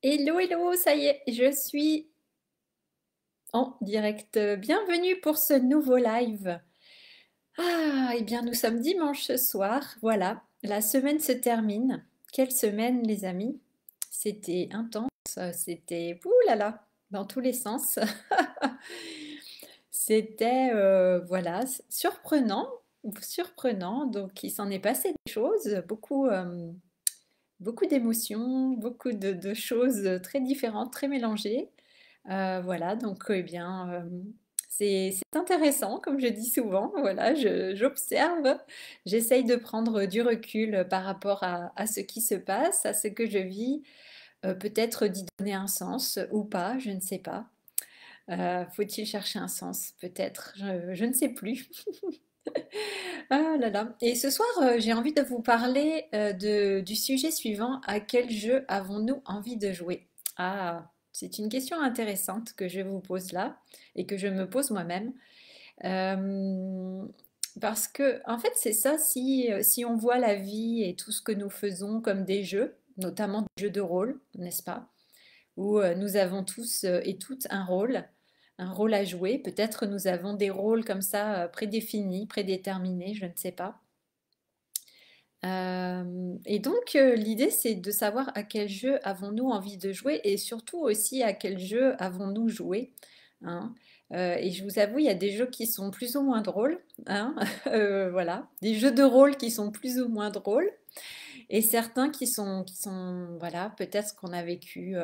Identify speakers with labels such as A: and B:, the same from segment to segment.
A: Hello, hello, ça y est, je suis en direct. Bienvenue pour ce nouveau live. Ah, eh bien, nous sommes dimanche ce soir. Voilà, la semaine se termine. Quelle semaine, les amis? C'était intense, c'était ouh là là, dans tous les sens. C'était voilà, surprenant, surprenant. Donc, il s'en est passé des choses, beaucoup, beaucoup d'émotions, beaucoup de choses très différentes, très mélangées. Voilà, donc eh bien, c'est intéressant, comme je dis souvent. Voilà, j'observe, j'essaye de prendre du recul par rapport à ce qui se passe, à ce que je vis, peut-être d'y donner un sens ou pas, je ne sais pas. Faut-il chercher un sens? Peut-être, je ne sais plus. Ah là là. Et ce soir, j'ai envie de vous parler du sujet suivant. À quel jeu avons-nous envie de jouer? Ah, c'est une question intéressante que je vous pose là et que je me pose moi-même. Euh, Parce que, en fait, c'est ça, si on voit la vie et tout ce que nous faisons comme des jeux, notamment des jeux de rôle, n'est-ce pas? Où nous avons tous et toutes un rôle à jouer. Peut-être nous avons des rôles comme ça prédéfinis, prédéterminés, je ne sais pas. Et donc, l'idée, c'est de savoir à quel jeu avons-nous envie de jouer et surtout aussi à quel jeu avons-nous joué, hein. Et je vous avoue, il y a des jeux qui sont plus ou moins drôles, hein, voilà, des jeux de rôle qui sont plus ou moins drôles et certains qui sont voilà, peut-être qu'on a vécu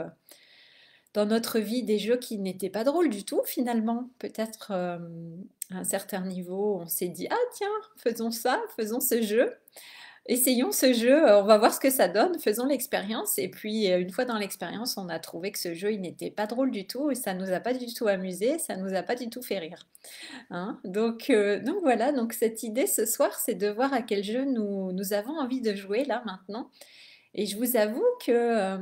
A: dans notre vie des jeux qui n'étaient pas drôles du tout finalement. Peut-être à un certain niveau, on s'est dit, ah tiens, faisons ça, faisons ce jeu. Essayons ce jeu, on va voir ce que ça donne, faisons l'expérience. Et puis, une fois dans l'expérience, on a trouvé que ce jeu, il n'était pas drôle du tout et ça nous a pas du tout amusé, ça nous a pas du tout fait rire, hein. Donc voilà, donc cette idée ce soir, c'est de voir à quel jeu nous avons envie de jouer là maintenant. Et je vous avoue que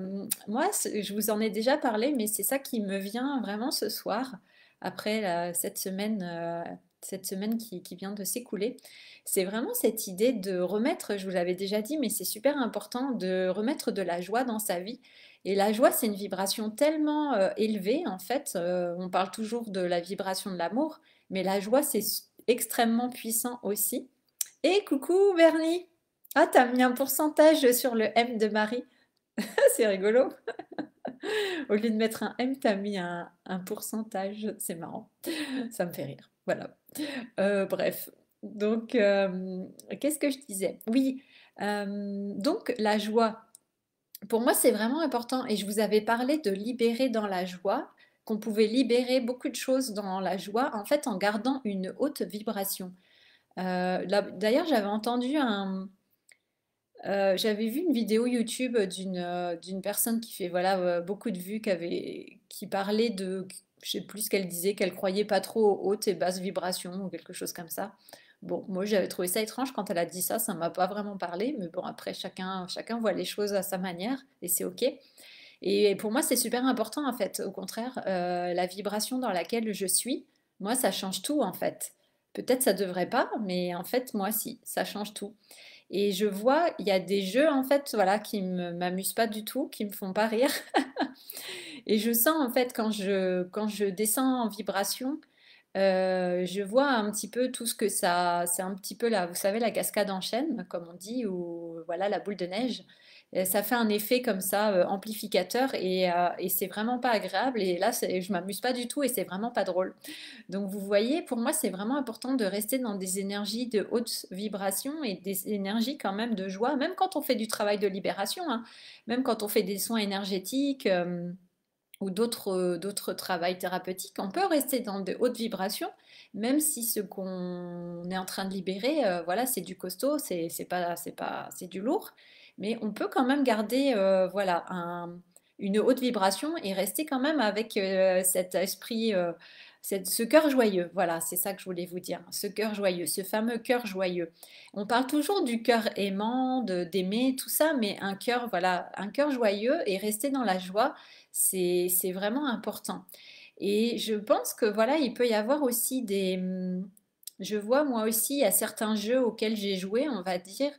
A: moi, je vous en ai déjà parlé, mais c'est ça qui me vient vraiment ce soir, après cette semaine qui vient de s'écouler. C'est vraiment cette idée de remettre, je vous l'avais déjà dit, mais c'est super important de remettre de la joie dans sa vie. Et la joie, c'est une vibration tellement élevée, en fait. On parle toujours de la vibration de l'amour, mais la joie, c'est extrêmement puissant aussi. Et coucou Bernie! Ah, t'as mis un pourcentage sur le M de Marie. C'est rigolo. Au lieu de mettre un M, t'as mis un pourcentage. C'est marrant. Ça me fait rire. Voilà. Bref. Donc, qu'est-ce que je disais? Oui. Donc, la joie. Pour moi, c'est vraiment important. Et je vous avais parlé de libérer dans la joie, qu'on pouvait libérer beaucoup de choses dans la joie, en fait, en gardant une haute vibration. D'ailleurs, j'avais vu une vidéo YouTube d'une personne qui fait voilà beaucoup de vues, qui parlait de, je sais plus ce qu'elle disait, qu'elle croyait pas trop aux hautes et basses vibrations ou quelque chose comme ça. Bon, moi j'avais trouvé ça étrange quand elle a dit ça, ça m'a pas vraiment parlé, mais bon après chacun voit les choses à sa manière et c'est ok. Et pour moi c'est super important en fait, au contraire, la vibration dans laquelle je suis, moi ça change tout en fait. Peut-être ça devrait pas, mais en fait moi si, ça change tout. Et je vois, il y a des jeux en fait, voilà, qui m'amusent pas du tout, qui me font pas rire. Et je sens en fait quand je descends en vibration, je vois un petit peu tout ce que ça, c'est un petit peu là, vous savez, la cascade en chaîne, comme on dit, ou voilà, la boule de neige. Ça fait un effet comme ça, amplificateur, et c'est vraiment pas agréable. Et là, je m'amuse pas du tout, et c'est vraiment pas drôle. Donc vous voyez, pour moi, c'est vraiment important de rester dans des énergies de haute vibration et des énergies quand même de joie, même quand on fait du travail de libération, hein, même quand on fait des soins énergétiques ou d'autres travails thérapeutiques, on peut rester dans de hautes vibrations, même si ce qu'on est en train de libérer, voilà, c'est du costaud, c'est du lourd, mais on peut quand même garder, voilà, une haute vibration et rester quand même avec cet esprit, ce cœur joyeux. Voilà, c'est ça que je voulais vous dire, ce cœur joyeux, ce fameux cœur joyeux. On parle toujours du cœur aimant, d'aimer, tout ça, mais un cœur, voilà, un cœur joyeux et rester dans la joie, c'est vraiment important. Et je pense que voilà, il peut y avoir aussi je vois moi aussi, il y a certains jeux auxquels j'ai joué, on va dire,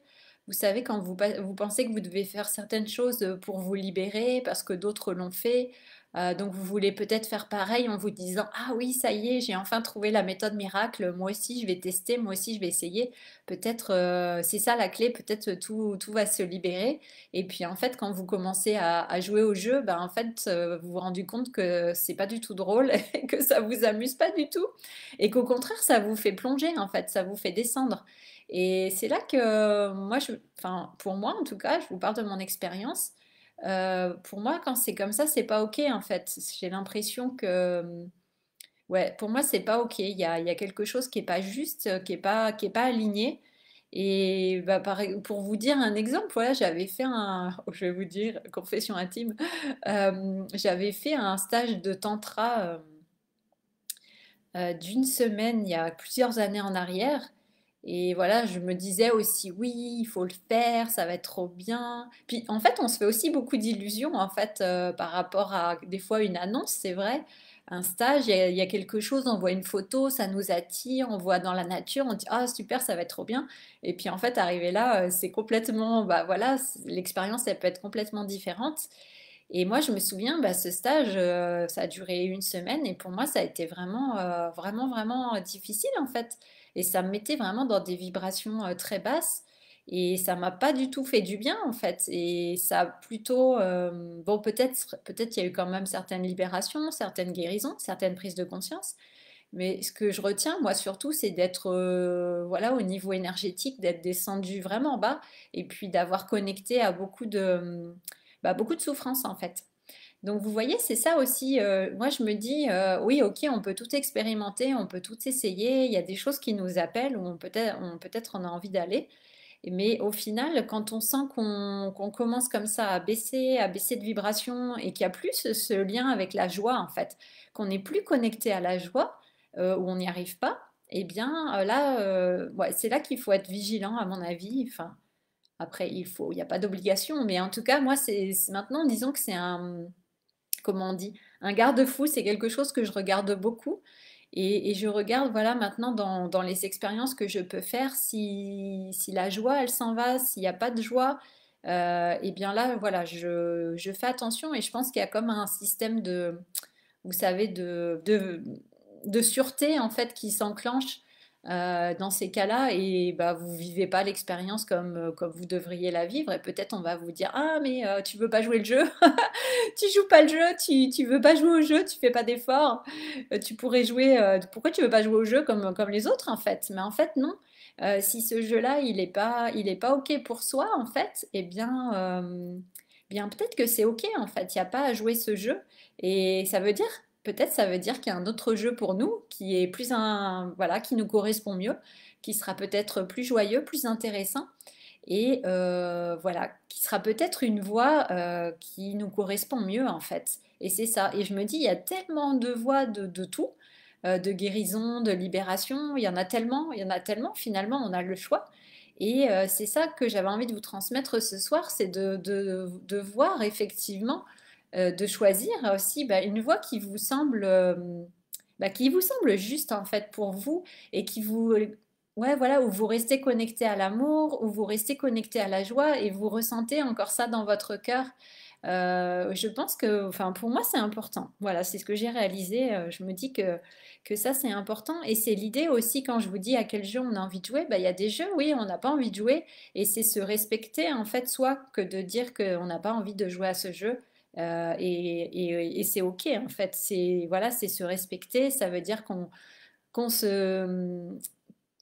A: Vous savez, quand vous pensez que vous devez faire certaines choses pour vous libérer parce que d'autres l'ont fait, donc vous voulez peut-être faire pareil en vous disant: «Ah oui, ça y est, j'ai enfin trouvé la méthode miracle, moi aussi je vais tester, moi aussi je vais essayer». Peut-être, c'est ça la clé, peut-être tout va se libérer et puis en fait, quand vous commencez à jouer au jeu, ben, en fait, vous vous rendez compte que c'est pas du tout drôle et que ça vous amuse pas du tout et qu'au contraire, ça vous fait plonger en fait, ça vous fait descendre. Et c'est là que moi, enfin, pour moi en tout cas, je vous parle de mon expérience. Pour moi, quand c'est comme ça, c'est pas OK en fait. J'ai l'impression que, ouais, pour moi, c'est pas OK. Il y a quelque chose qui est pas juste, qui est pas aligné. Et bah, pour vous dire un exemple, voilà, j'avais fait je vais vous dire, confession intime, j'avais fait un stage de tantra d'une semaine il y a plusieurs années en arrière. Et voilà, je me disais aussi, oui, il faut le faire, ça va être trop bien. Puis en fait, on se fait aussi beaucoup d'illusions en fait par rapport à des fois une annonce, c'est vrai. Un stage, il y a quelque chose, on voit une photo, ça nous attire, on voit dans la nature, on dit ah super, ça va être trop bien. Et puis en fait, arrivé là, c'est complètement, bah voilà, l'expérience elle peut être complètement différente. Et moi, je me souviens, bah, ce stage, ça a duré une semaine et pour moi, ça a été vraiment, vraiment, vraiment difficile en fait. Et ça me mettait vraiment dans des vibrations très basses et ça m'a pas du tout fait du bien en fait. Et ça a plutôt, bon, peut-être il y a eu quand même certaines libérations, certaines guérisons, certaines prises de conscience. Mais ce que je retiens, moi surtout, c'est d'être, voilà, au niveau énergétique, d'être descendu vraiment bas et puis d'avoir connecté à bah, beaucoup de souffrance en fait. Donc vous voyez, c'est ça aussi, moi je me dis, oui OK, on peut tout expérimenter, on peut tout essayer, il y a des choses qui nous appellent où peut-être on a envie d'aller. Mais au final, quand on sent qu'on commence comme ça à baisser de vibration et qu'il y a plus ce lien avec la joie en fait, qu'on n'est plus connecté à la joie, où on n'y arrive pas, eh bien, là, ouais, c'est là qu'il faut être vigilant à mon avis. Enfin, après il y a pas d'obligation, mais en tout cas moi c'est maintenant disons que c'est un, comment on dit? Un garde-fou, c'est quelque chose que je regarde beaucoup et je regarde, voilà, maintenant dans les expériences que je peux faire, si la joie, elle s'en va, s'il n'y a pas de joie, et bien là, voilà, je fais attention et je pense qu'il y a comme un système vous savez, de sûreté en fait qui s'enclenche dans ces cas-là et bah, vous vivez pas l'expérience comme vous devriez la vivre et peut-être on va vous dire ah mais tu veux pas jouer le jeu, tu joues pas le jeu, tu veux pas jouer au jeu, tu fais pas d'efforts, tu pourrais jouer, pourquoi tu veux pas jouer au jeu comme les autres en fait? Mais en fait non. Si ce jeu-là il est pas ok pour soi en fait, eh bien peut-être que c'est ok en fait. Il n'y a pas à jouer ce jeu et ça veut dire qu'il y a un autre jeu pour nous qui est voilà, qui nous correspond mieux, qui sera peut-être plus joyeux, plus intéressant et voilà, qui sera peut-être une voie qui nous correspond mieux en fait. Et c'est ça. Et je me dis, il y a tellement de voies de tout, de guérison, de libération, il y en a tellement, finalement, on a le choix. Et c'est ça que j'avais envie de vous transmettre ce soir, c'est de voir effectivement, de choisir aussi bah, une voie qui vous semble juste en fait pour vous et ouais, voilà, où vous restez connecté à l'amour, où vous restez connecté à la joie et vous ressentez encore ça dans votre cœur. Je pense que, enfin, pour moi, c'est important. Voilà, c'est ce que j'ai réalisé. Je me dis que ça, c'est important. Et c'est l'idée aussi, quand je vous dis à quel jeu on a envie de jouer, bah, il y a des jeux, oui, on n'a pas envie de jouer. Et c'est se respecter, en fait, soi, que de dire qu'on n'a pas envie de jouer à ce jeu. Et c'est OK, en fait. Voilà, c'est se respecter. Ça veut dire qu'on se,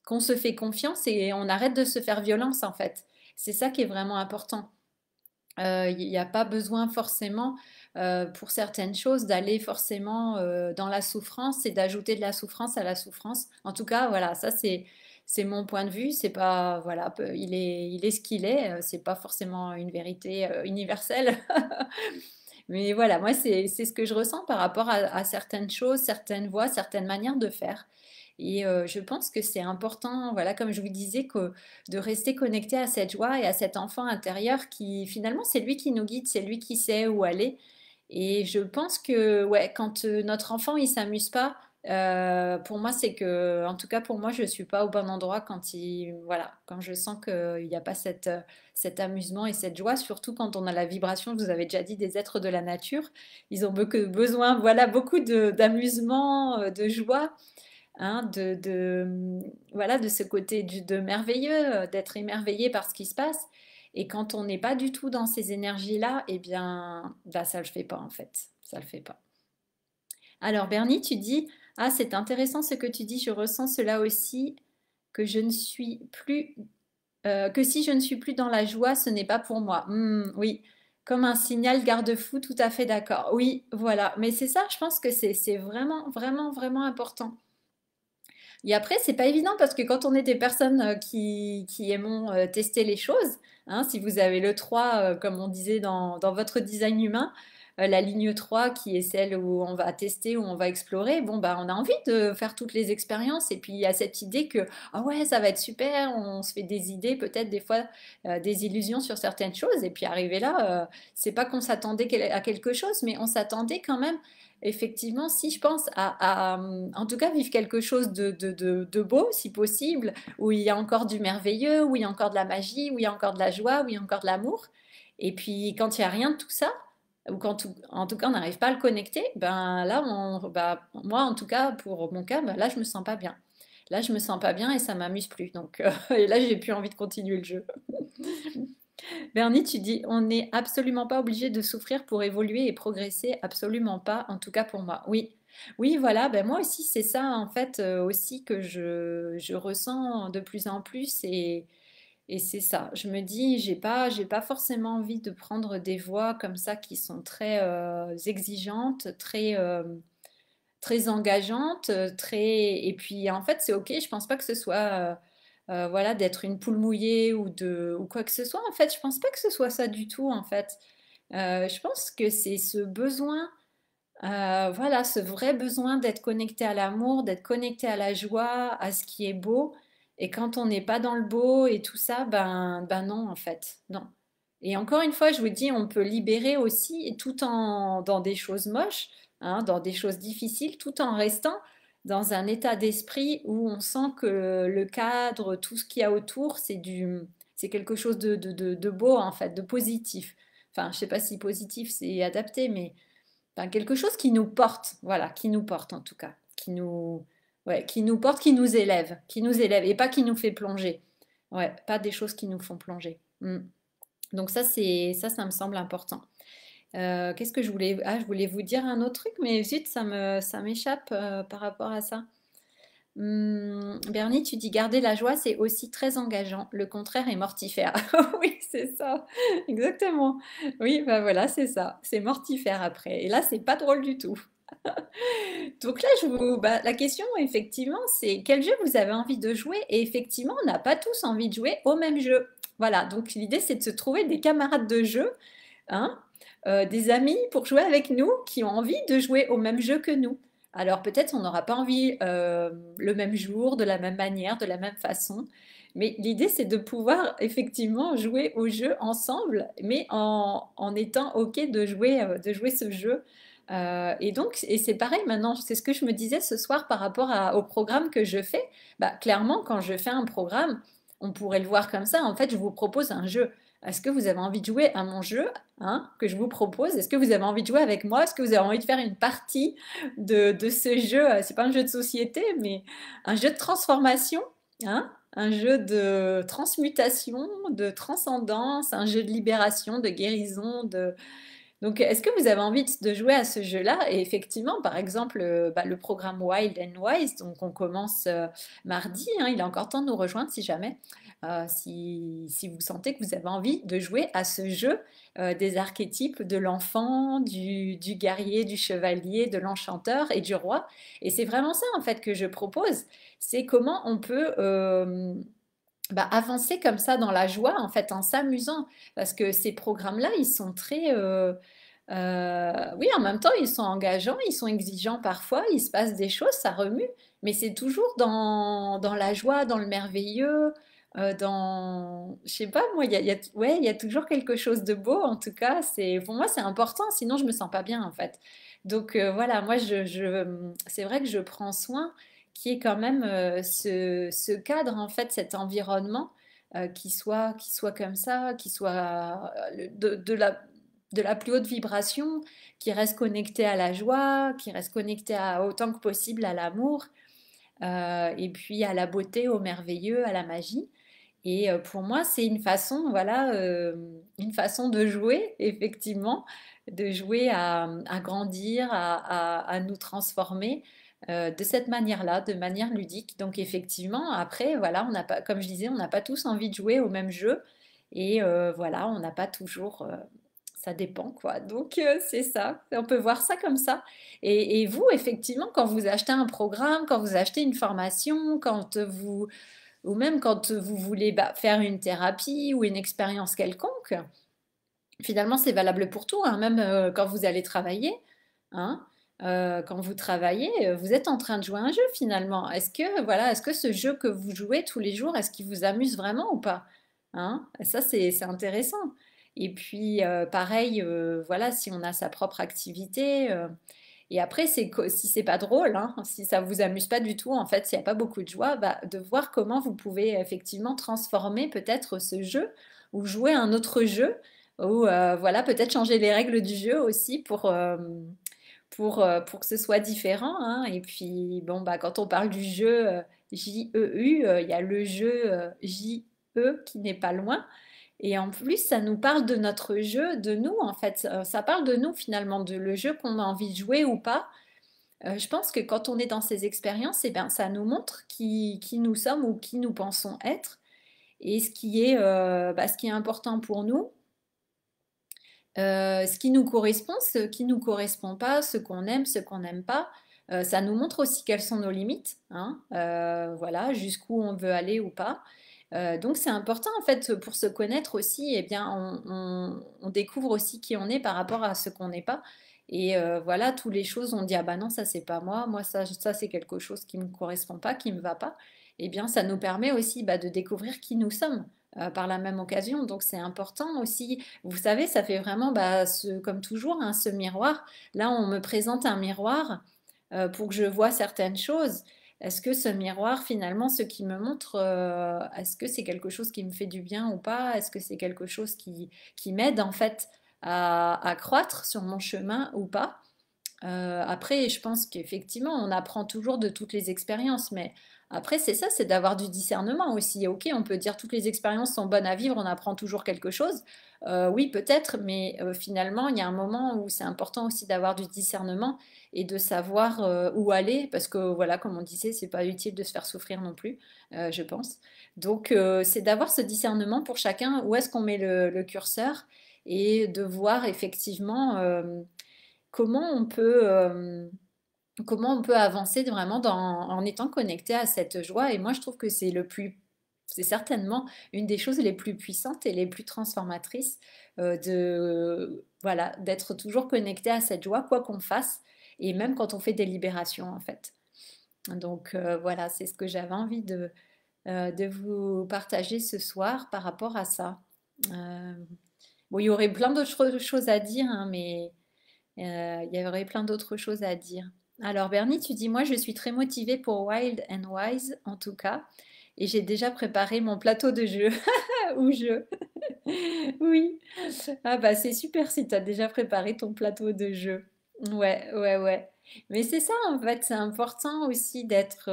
A: qu'on se fait confiance et on arrête de se faire violence, en fait. C'est ça qui est vraiment important. Il n'y a pas besoin forcément, pour certaines choses, d'aller forcément dans la souffrance et d'ajouter de la souffrance à la souffrance. En tout cas, voilà, ça c'est mon point de vue. C'est pas, voilà, il est ce qu'il est. C'est pas forcément une vérité universelle. Mais voilà, moi, c'est ce que je ressens par rapport à certaines choses, certaines voies, certaines manières de faire. Et je pense que c'est important, voilà, comme je vous disais, de rester connecté à cette joie et à cet enfant intérieur qui, finalement, c'est lui qui nous guide, c'est lui qui sait où aller. Et je pense que, ouais, quand notre enfant, il s'amuse pas, pour moi, c'est que, en tout cas pour moi, je suis pas au bon endroit voilà, quand je sens qu'il n'y a pas cet amusement et cette joie, surtout quand on a la vibration, je vous avez déjà dit, des êtres de la nature. Ils ont besoin, voilà, beaucoup d'amusement, de joie, hein, voilà, de ce côté de merveilleux, d'être émerveillé par ce qui se passe. Et quand on n'est pas du tout dans ces énergies-là, eh bien, bah, ça le fait pas en fait. Ça le fait pas. Alors Bernie, tu dis, ah c'est intéressant ce que tu dis, je ressens cela aussi, que je ne suis plus, que si je ne suis plus dans la joie, ce n'est pas pour moi. Oui, comme un signal garde-fou, tout à fait d'accord. Oui, voilà. Mais c'est ça, je pense que c'est vraiment, vraiment, vraiment important. Et après, c'est pas évident parce que quand on est des personnes qui aimons tester les choses, hein, si vous avez le 3, comme on disait dans votre design humain, la ligne 3 qui est celle où on va tester, où on va explorer, bon, bah, on a envie de faire toutes les expériences. Et puis, il y a cette idée que, ah ouais, ça va être super, on se fait des idées, peut-être des fois des illusions sur certaines choses. Et puis, arrivé là, c'est pas qu'on s'attendait à quelque chose, mais on s'attendait quand même effectivement, si je pense en tout cas, vivre quelque chose de beau, si possible, où il y a encore du merveilleux, où il y a encore de la magie, où il y a encore de la joie, où il y a encore de l'amour. Et puis, quand il n'y a rien de tout ça, ou quand en tout cas on n'arrive pas à le connecter, ben là, moi en tout cas, pour mon cas, ben là je me sens pas bien. Là, je me sens pas bien et ça m'amuse plus. Donc, et là, j'ai plus envie de continuer le jeu. Bernie, tu dis, on n'est absolument pas obligé de souffrir pour évoluer et progresser, absolument pas, en tout cas pour moi. Oui, oui, voilà, ben moi aussi, c'est ça en fait aussi que je ressens de plus en plus et c'est ça. Je me dis, j'ai pas forcément envie de prendre des voies comme ça qui sont très exigeantes, très engageantes, et puis en fait, c'est ok, je pense pas que ce soit. Voilà, d'être une poule mouillée ou quoi que ce soit. En fait, je pense pas que ce soit ça du tout, en fait. Je pense que c'est ce besoin, voilà, ce vrai besoin d'être connecté à l'amour, d'être connecté à la joie, à ce qui est beau. Et quand on n'est pas dans le beau et tout ça, ben non, en fait, non. Et encore une fois, je vous dis, on peut libérer aussi, et dans des choses moches, hein, dans des choses difficiles, tout en restant dans un état d'esprit où on sent que le cadre, tout ce qu'il y a autour, c'est quelque chose de beau, en fait, de positif. Enfin, je sais pas si positif c'est adapté, mais enfin, quelque chose qui nous porte, voilà, qui nous porte en tout cas, ouais, qui nous porte, qui nous élève et pas qui nous fait plonger. Ouais, pas des choses qui nous font plonger. Donc ça me semble important. Qu'est-ce que je voulais? Ah, je voulais vous dire un autre truc, mais zut, ça m'échappe par rapport à ça. Bernie, tu dis garder la joie, c'est aussi très engageant. Le contraire est mortifère. Oui, c'est ça, exactement. Oui, bah voilà, c'est ça. C'est mortifère après. Et là, c'est pas drôle du tout. Donc là, la question, effectivement, c'est quel jeu vous avez envie de jouer? Et effectivement, on n'a pas tous envie de jouer au même jeu. Voilà, donc l'idée, c'est de se trouver des camarades de jeu, hein, des amis pour jouer avec nous qui ont envie de jouer au même jeu que nous. Alors peut-être on n'aura pas envie le même jour, de la même manière, de la même façon, mais l'idée c'est de pouvoir effectivement jouer au jeu ensemble, mais en étant OK de jouer ce jeu. Et donc, et c'est pareil maintenant, c'est ce que je me disais ce soir par rapport au programme que je fais. Bah, clairement, quand je fais un programme, on pourrait le voir comme ça. En fait, je vous propose un jeu. Est-ce que vous avez envie de jouer à mon jeu, hein, que je vous propose? Est-ce que vous avez envie de jouer avec moi? Est-ce que vous avez envie de faire une partie de ce jeu? C'est pas un jeu de société, mais un jeu de transformation, hein, un jeu de transmutation, de transcendance, un jeu de libération, de guérison, donc, est-ce que vous avez envie de jouer à ce jeu-là? Et effectivement, par exemple, le programme Wild and Wise, donc on commence mardi, hein, il est encore temps de nous rejoindre si jamais, si vous sentez que vous avez envie de jouer à ce jeu des archétypes de l'enfant, du guerrier, du chevalier, de l'enchanteur et du roi. Et c'est vraiment ça, en fait, que je propose. C'est comment on peut avancer comme ça dans la joie, en fait, en s'amusant. Parce que ces programmes-là, ils sont très... oui, en même temps, ils sont engageants, ils sont exigeants parfois, il se passe des choses, ça remue, mais c'est toujours dans la joie, dans le merveilleux. je sais pas moi, ouais, il y a toujours quelque chose de beau en tout cas. Pour moi, c'est important, sinon je me sens pas bien en fait. Donc voilà, moi, c'est vrai que je prends soin qu'il y ait quand même ce cadre, en fait, cet environnement qui soit comme ça, qui soit de la plus haute vibration, qui reste connecté à la joie, qui reste connecté autant que possible à l'amour, et puis à la beauté, au merveilleux, à la magie. Et pour moi, c'est une façon, voilà, une façon de jouer, effectivement, de jouer à grandir, à nous transformer de cette manière-là, de manière ludique. Donc effectivement, après, voilà, on n'a pas, comme je disais, on n'a pas tous envie de jouer au même jeu. Et voilà, on n'a pas toujours, ça dépend, quoi. Donc c'est ça, on peut voir ça comme ça. Et vous, effectivement, quand vous achetez un programme, quand vous achetez une formation, ou même quand vous voulez faire une thérapie ou une expérience quelconque, finalement c'est valable pour tout, hein, même quand vous allez travailler, hein, quand vous travaillez, vous êtes en train de jouer un jeu finalement. Est-ce que ce jeu que vous jouez tous les jours, est-ce qu'il vous amuse vraiment ou pas? Hein? Ça c'est intéressant. Et puis pareil, voilà, si on a sa propre activité. Et après, si c'est pas drôle, hein, si ça vous amuse pas du tout, en fait, s'il n'y a pas beaucoup de joie, bah, de voir comment vous pouvez effectivement transformer peut-être ce jeu ou jouer un autre jeu ou voilà, peut-être changer les règles du jeu aussi pour que ce soit différent, hein. Et puis, bon, bah, quand on parle du jeu J-E-U, il y a le jeu J-E qui n'est pas loin. Et en plus, ça nous parle de notre jeu, de nous en fait. Ça parle de nous finalement, de le jeu qu'on a envie de jouer ou pas. Je pense que quand on est dans ces expériences, eh ben, ça nous montre qui nous sommes ou qui nous pensons être et ce qui est important pour nous, ce qui nous correspond, ce qui nous correspond pas, ce qu'on aime, ce qu'on n'aime pas. Ça nous montre aussi quelles sont nos limites, hein, voilà, jusqu'où on veut aller ou pas. Donc c'est important en fait pour se connaître aussi, eh bien on découvre aussi qui on est par rapport à ce qu'on n'est pas. Et voilà, toutes les choses, on dit ah bah non, ça c'est pas moi, moi ça c'est quelque chose qui me correspond pas, qui me va pas. Eh bien ça nous permet aussi bah, de découvrir qui nous sommes par la même occasion. Donc c'est important aussi. Vous savez, ça fait vraiment bah, comme toujours hein, ce miroir. Là, on me présente un miroir pour que je vois certaines choses. Est-ce que ce miroir, finalement, ce qui me montre, est-ce que c'est quelque chose qui me fait du bien ou pas? Est-ce que c'est quelque chose qui m'aide en fait à croître sur mon chemin ou pas? Après, je pense qu'effectivement, on apprend toujours de toutes les expériences, mais après, c'est ça, c'est d'avoir du discernement aussi. Ok, on peut dire toutes les expériences sont bonnes à vivre, on apprend toujours quelque chose. Oui, peut-être, mais finalement, il y a un moment où c'est important aussi d'avoir du discernement et de savoir où aller, parce que voilà, comme on disait, c'est pas utile de se faire souffrir non plus, je pense. Donc, c'est d'avoir ce discernement pour chacun, où est-ce qu'on met le curseur et de voir effectivement. Comment on peut, comment on peut avancer vraiment en étant connecté à cette joie. Et moi, je trouve que c'est certainement une des choses les plus puissantes et les plus transformatrices voilà, d'être toujours connecté à cette joie, quoi qu'on fasse, et même quand on fait des libérations, en fait. Donc voilà, c'est ce que j'avais envie de vous partager ce soir par rapport à ça. Euh, bon, il y aurait plein d'autres choses à dire, hein, mais il y aurait plein d'autres choses à dire. Alors Bernie, tu dis, moi je suis très motivée pour Wild and Wise en tout cas, et j'ai déjà préparé mon plateau de jeu ou jeu. Oui. Ah bah c'est super si tu as déjà préparé ton plateau de jeu. Ouais, ouais, ouais. Mais c'est ça en fait, c'est important aussi d'être,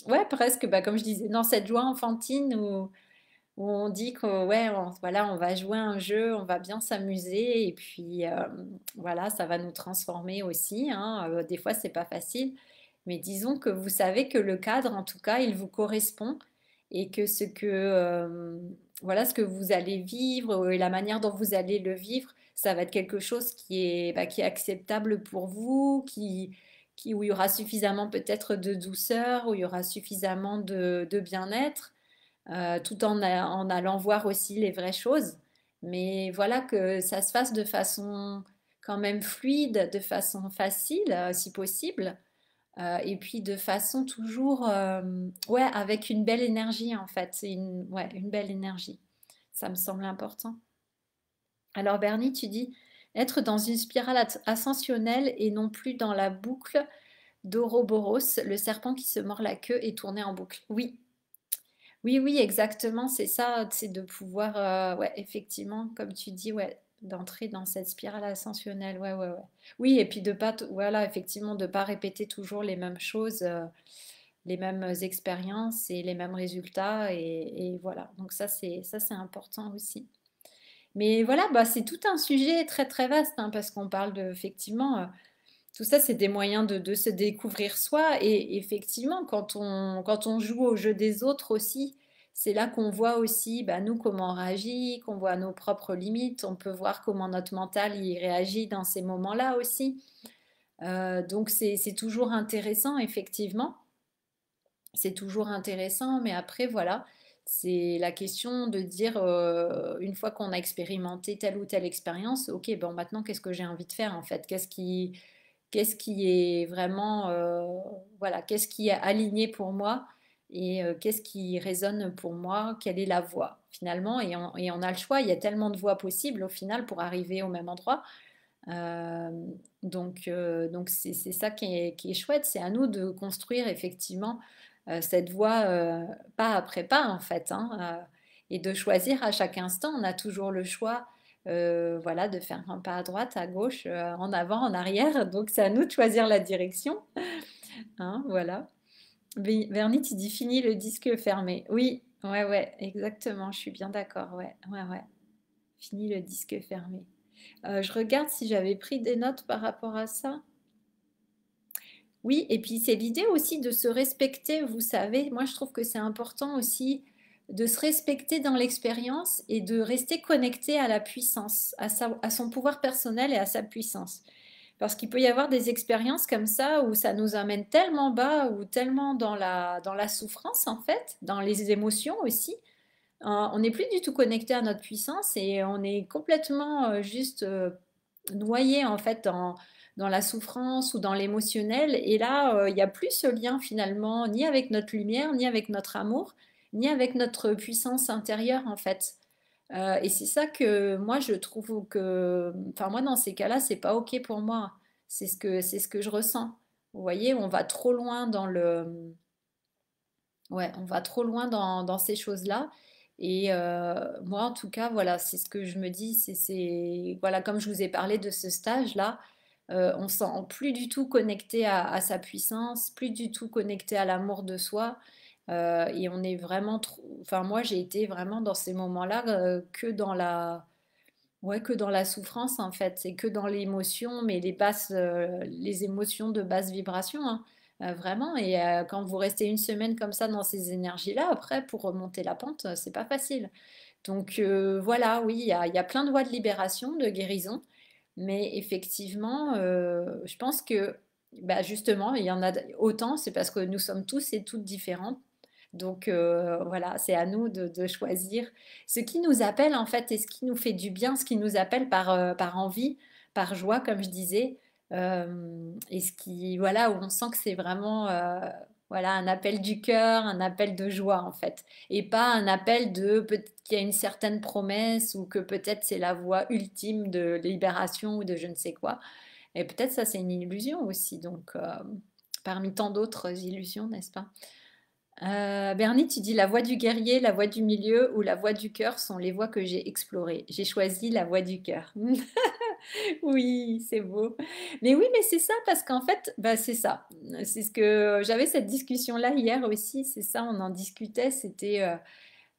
A: ouais, presque, bah, comme je disais, dans cette joie enfantine où on dit que ouais, voilà, on va jouer à un jeu, on va bien s'amuser et puis voilà, ça va nous transformer aussi, hein. Des fois, c'est pas facile, mais disons que vous savez que le cadre, en tout cas, il vous correspond et que voilà, ce que vous allez vivre et la manière dont vous allez le vivre, ça va être quelque chose qui est acceptable pour vous, où il y aura suffisamment peut-être de douceur, où il y aura suffisamment de bien-être tout en allant voir aussi les vraies choses. Mais voilà que ça se fasse de façon quand même fluide, de façon facile, si possible. Et puis de façon toujours, ouais, avec une belle énergie en fait. Ouais, une belle énergie. Ça me semble important. Alors Bernie, tu dis être dans une spirale ascensionnelle et non plus dans la boucle d'Ouroboros, le serpent qui se mord la queue et tourné en boucle. Oui, oui, oui, exactement, c'est ça, c'est de pouvoir, ouais, effectivement, comme tu dis, ouais, d'entrer dans cette spirale ascensionnelle, ouais, ouais, ouais. Oui, et puis de pas, voilà, effectivement, de pas répéter toujours les mêmes choses, les mêmes expériences et les mêmes résultats, et voilà. Donc ça, c'est important aussi. Mais voilà, bah, c'est tout un sujet très très vaste, hein, parce qu'on parle de, effectivement, tout ça, c'est des moyens de se découvrir soi. Et effectivement, quand on joue au jeu des autres aussi, c'est là qu'on voit aussi, bah, nous, comment on réagit, qu'on voit nos propres limites. On peut voir comment notre mental y réagit dans ces moments-là aussi. Donc, c'est toujours intéressant, effectivement. C'est toujours intéressant, mais après, voilà, c'est la question de dire, une fois qu'on a expérimenté telle ou telle expérience, ok, bon, maintenant, qu'est-ce que j'ai envie de faire en fait? Qu'est-ce qui est vraiment, voilà, qu'est-ce qui est aligné pour moi et qu'est-ce qui résonne pour moi, quelle est la voie finalement, et on a le choix, il y a tellement de voies possibles au final pour arriver au même endroit. Euh, donc c'est ça qui est chouette, c'est à nous de construire effectivement cette voie pas après pas en fait, hein, et de choisir à chaque instant. On a toujours le choix, voilà, de faire un pas à droite, à gauche, en avant, en arrière. Donc c'est à nous de choisir la direction, hein, voilà. Vernie, tu dis fini le disque fermé. Oui, ouais, ouais, exactement. Je suis bien d'accord. Ouais, ouais, ouais. Fini le disque fermé. Je regarde si j'avais pris des notes par rapport à ça. Oui, et puis c'est l'idée aussi de se respecter, vous savez. Moi, je trouve que c'est important aussi de se respecter dans l'expérience et de rester connecté à la puissance, à son pouvoir personnel et à sa puissance. Parce qu'il peut y avoir des expériences comme ça où ça nous amène tellement bas ou tellement dans la souffrance, en fait, dans les émotions aussi. On n'est plus du tout connecté à notre puissance et on est complètement juste noyé en fait dans la souffrance ou dans l'émotionnel. Et là, il n'y a plus ce lien finalement, ni avec notre lumière, ni avec notre amour, ni avec notre puissance intérieure en fait. Et c'est ça que moi je trouve que, enfin moi dans ces cas-là, c'est pas ok pour moi. C'est ce que je ressens. Vous voyez, on va trop loin dans le, ouais, on va trop loin dans ces choses-là. Et moi, en tout cas, voilà, c'est ce que je me dis. Voilà, comme je vous ai parlé de ce stage-là, on se sent plus du tout connecté à sa puissance, plus du tout connecté à l'amour de soi. Et on est vraiment trop. Enfin, moi, j'ai été vraiment dans ces moments-là que dans ouais, que dans la souffrance, en fait. C'est que dans l'émotion, mais les émotions de basse vibration, hein. Vraiment. Et quand vous restez une semaine comme ça dans ces énergies-là, après, pour remonter la pente, c'est pas facile. Donc voilà, oui, il y a plein de voies de libération, de guérison. Mais effectivement, je pense que bah, justement, il y en a autant, c'est parce que nous sommes tous et toutes différentes. Donc voilà, c'est à nous de choisir ce qui nous appelle en fait et ce qui nous fait du bien, ce qui nous appelle par envie, par joie, comme je disais. Et ce qui, voilà, où on sent que c'est vraiment voilà, un appel du cœur, un appel de joie en fait. Et pas un appel de peut-être qu'il y a une certaine promesse ou que peut-être c'est la voie ultime de libération ou de je ne sais quoi. Et peut-être ça c'est une illusion aussi, donc parmi tant d'autres illusions, n'est-ce pas? Bernie, tu dis la voie du guerrier, la voie du milieu ou la voie du cœur sont les voies que j'ai explorées. J'ai choisi la voie du cœur. Oui, c'est beau. Mais oui, mais c'est ça parce qu'en fait, bah, c'est ça. C'est ce que j'avais cette discussion-là hier aussi. C'est ça, on en discutait. C'était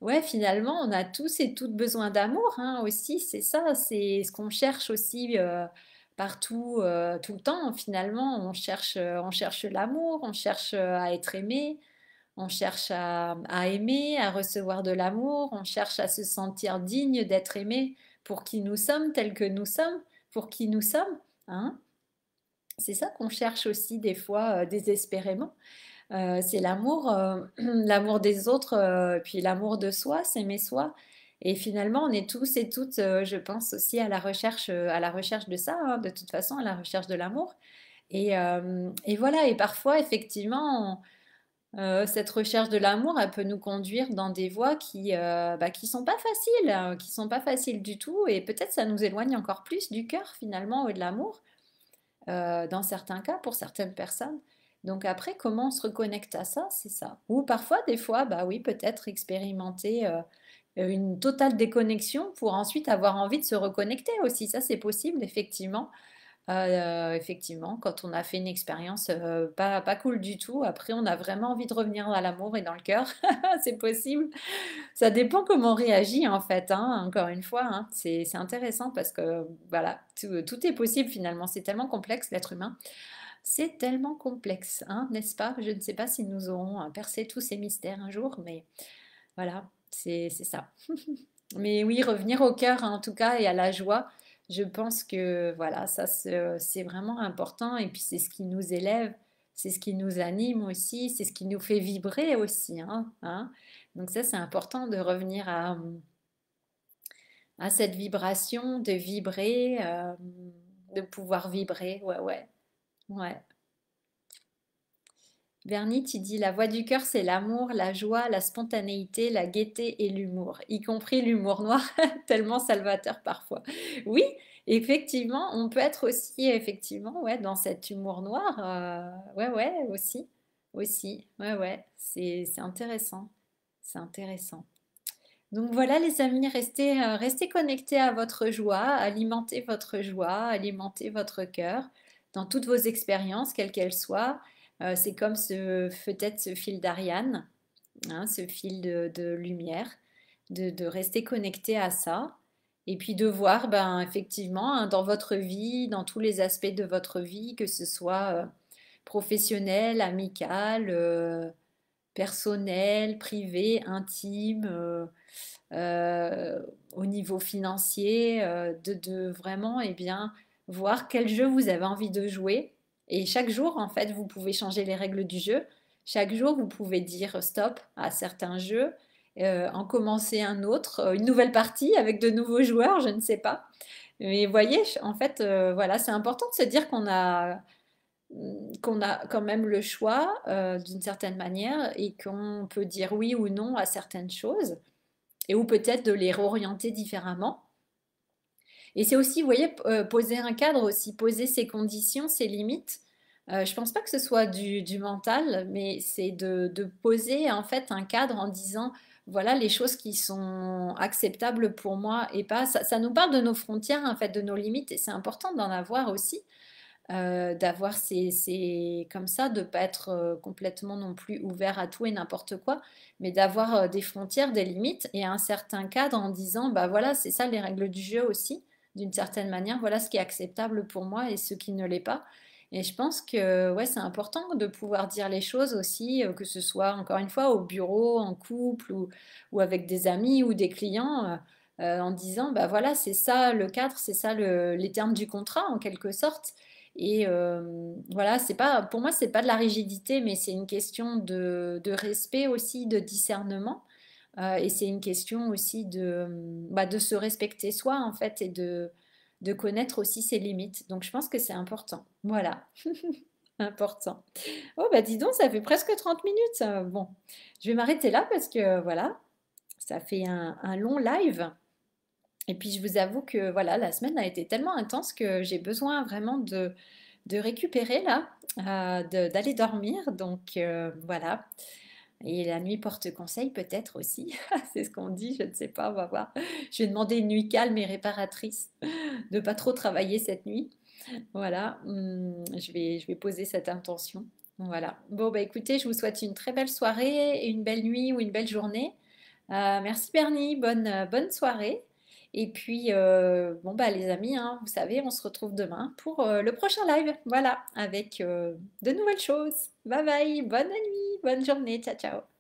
A: ouais, finalement, on a tous et toutes besoin d'amour, hein, aussi. C'est ça, c'est ce qu'on cherche aussi partout, tout le temps. Finalement, on cherche l'amour, on cherche à être aimé. On cherche à aimer, à recevoir de l'amour, on cherche à se sentir digne d'être aimé pour qui nous sommes, tels que nous sommes, pour qui nous sommes, hein. C'est ça qu'on cherche aussi des fois désespérément. C'est l'amour, l'amour des autres, puis l'amour de soi, s'aimer soi. Et finalement, on est tous et toutes, je pense aussi à la recherche de ça, hein, de toute façon, à la recherche de l'amour. Et voilà, et parfois, effectivement, cette recherche de l'amour, elle peut nous conduire dans des voies qui sont pas faciles, qui sont pas faciles du tout, et peut-être ça nous éloigne encore plus du cœur finalement et de l'amour, dans certains cas, pour certaines personnes. Donc après, comment on se reconnecte à ça, c'est ça. Ou parfois, des fois, bah oui, peut-être expérimenter une totale déconnexion pour ensuite avoir envie de se reconnecter aussi. Ça, c'est possible, effectivement. Effectivement, quand on a fait une expérience pas cool du tout, après on a vraiment envie de revenir à l'amour et dans le cœur. C'est possible. Ça dépend comment on réagit en fait, hein, encore une fois, hein. C'est intéressant parce que voilà, tout est possible finalement. C'est tellement complexe l'être humain. C'est tellement complexe, hein, n'est-ce pas? Je ne sais pas si nous aurons percé tous ces mystères un jour, mais voilà, c'est ça. Mais oui, revenir au cœur en tout cas et à la joie, je pense que voilà, c'est vraiment important et puis c'est ce qui nous élève, c'est ce qui nous anime aussi, c'est ce qui nous fait vibrer aussi, hein. Donc ça, c'est important de revenir à cette vibration, de vibrer, de pouvoir vibrer. Ouais, ouais, ouais. Bernie, tu dis la voix du cœur, c'est l'amour, la joie, la spontanéité, la gaieté et l'humour, y compris l'humour noir, tellement salvateur parfois. Oui, effectivement, on peut être aussi effectivement ouais, dans cet humour noir. Ouais, ouais, aussi. Aussi, ouais, ouais, c'est intéressant. C'est intéressant. Donc voilà les amis, restez connectés à votre joie, alimentez votre joie, alimentez votre cœur dans toutes vos expériences, quelles qu'elles soient. C'est comme peut-être ce fil d'Ariane, hein, ce fil de lumière, de rester connecté à ça. Et puis de voir, ben, effectivement, hein, dans votre vie, dans tous les aspects de votre vie, que ce soit professionnel, amical, personnel, privé, intime, euh, au niveau financier, de vraiment eh bien, voir quel jeu vous avez envie de jouer. Et chaque jour, en fait, vous pouvez changer les règles du jeu. Chaque jour, vous pouvez dire stop à certains jeux, en commencer un autre, une nouvelle partie avec de nouveaux joueurs, je ne sais pas. Mais vous voyez, en fait, voilà, c'est important de se dire qu'on a quand même le choix d'une certaine manière et qu'on peut dire oui ou non à certaines choses et ou peut-être de les réorienter différemment. Et c'est aussi, vous voyez, poser un cadre aussi, poser ses conditions, ses limites. Je pense pas que ce soit du mental, mais c'est de poser en fait un cadre en disant voilà les choses qui sont acceptables pour moi et pas. Ça nous parle de nos frontières, en fait, de nos limites, et c'est important d'en avoir aussi, d'avoir comme ça, de ne pas être complètement non plus ouvert à tout et n'importe quoi, mais d'avoir des frontières, des limites et un certain cadre en disant, bah voilà, c'est ça les règles du jeu aussi, d'une certaine manière, voilà ce qui est acceptable pour moi et ce qui ne l'est pas. Et je pense que ouais, c'est important de pouvoir dire les choses aussi, que ce soit encore une fois au bureau, en couple ou avec des amis ou des clients, en disant, bah voilà, c'est ça le cadre, c'est ça les termes du contrat en quelque sorte. Et voilà, c'est pas, pour moi, c'est pas de la rigidité, mais c'est une question de respect aussi, de discernement. Et c'est une question aussi de se respecter soi, en fait, et de connaître aussi ses limites. Donc, je pense que c'est important. Voilà, important. Oh, bah dis donc, ça fait presque 30 minutes. Bon, je vais m'arrêter là parce que voilà, ça fait un long live. Et puis, je vous avoue que voilà, la semaine a été tellement intense que j'ai besoin vraiment de récupérer là, d'aller dormir. Donc voilà. Et la nuit porte conseil peut-être aussi. C'est ce qu'on dit, je ne sais pas, on va voir. Je vais demander une nuit calme et réparatrice, de pas trop travailler cette nuit. Voilà, je vais poser cette intention. Voilà. Bon, bah écoutez, je vous souhaite une très belle soirée, une belle nuit ou une belle journée. Merci Bernie, bonne soirée. Et puis, bon, bah les amis, hein, vous savez, on se retrouve demain pour le prochain live. Voilà, avec de nouvelles choses. Bye bye, bonne nuit, bonne journée, ciao ciao.